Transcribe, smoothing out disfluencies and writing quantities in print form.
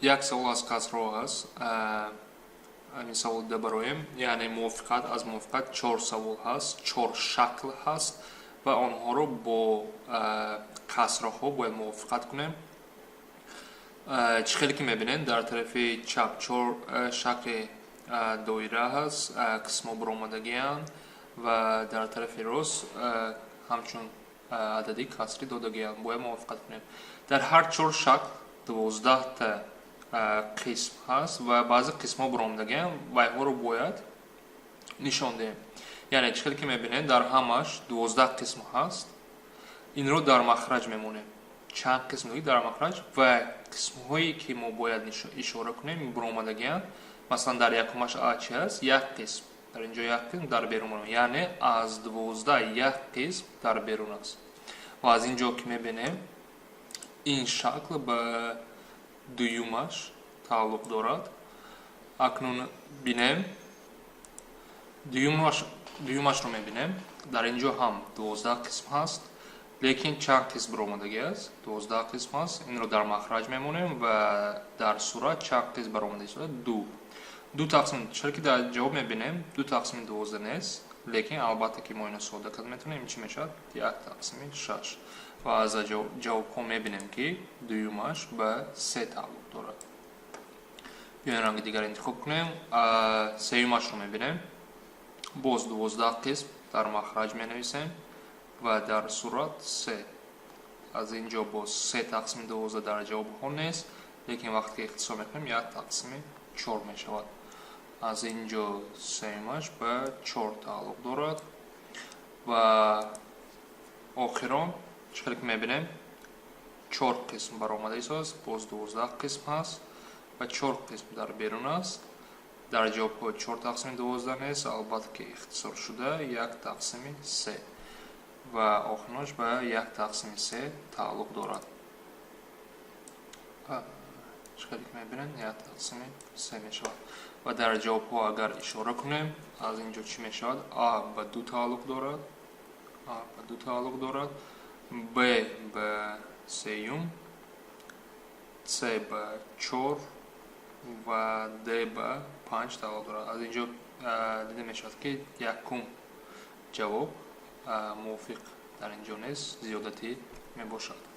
یک سوال از کسرا هست همین سوال دبرویم یعنی موافقت از موافقت 4 سوال هست 4 شکل هست و آنها رو با کسراها باید موافقت کنیم خیلی که میبینین در طرف چپ 4 شکل دایره هست قسم برآمدگی و در طرف راست همچون عددی کسری دادگی باید موافقت کنیم در هر 4 شکل 12 تا قسم هست و بعضی قسم ها برآمدگی و اینها رو باید نشان دهیم یعنی چیزی که میبینید در همش 12 قسم هست این رو در مخرج میمونه چند قسم دیگه در مخرج و قسم هایی که ما باید اشاره کنیم برآمدگی مثلا در یکمش چی هست یک قسم در اینجا یک قسم در بیرون یعنی از 12 یک قسم در بیرون است و از اینجا که میبینیم این شکل به دویمش تعلق دارد اکنون بینیم دویمش رو میبینیم در اینجا هم 12 قسم هست لیکن چند قسم برآمدگی است 12 قسم هست این رو در مخرج میمونیم و در صورت چند قسم برآمدگی است دو تقسیم چرا که در جواب میبینیم 2 تقسیم 12 نیست لیکن البته که ما اینو ساده کرد میتونیم چی میشد 1 تقسیم 6 و از جواب ها میبینیم که دویمش به 3 تعلق دارد بیاین رنگ دیگر انتخاب کنیم سومش رو میبینیم باز 12 قسم در مخرج می نویسیم و در صورت 3 از اینجا باز 3 تقسیم 12 در جواب ها نیست لیکن وقتی که اختصار میکنیم 1 تقسیم 4 می شود از اینجا سومش به 4 تعلق دارد و آخران چقدر که میبینیم 4 قسم برآمده است باز 12 قسم هست و 4 قسم در بیرون است در جواب ها 4 تقسیم 12 نیست البته که اختصار شده 1 تقسیم 3 و آخرانش به 1 تقسیم 3 تعلق دارد چقدر که میبینیم 1 تقسیم 3 می شود و در جواب ها اگر اشاره کنیم از اینجا چی می شود A به 2 تعلق دارد B به 3 C به 4 و D به 5 تعلق دارد از اینجا دیده می شود که یکم جواب موافق در اینجا نیست زیادتی می باشد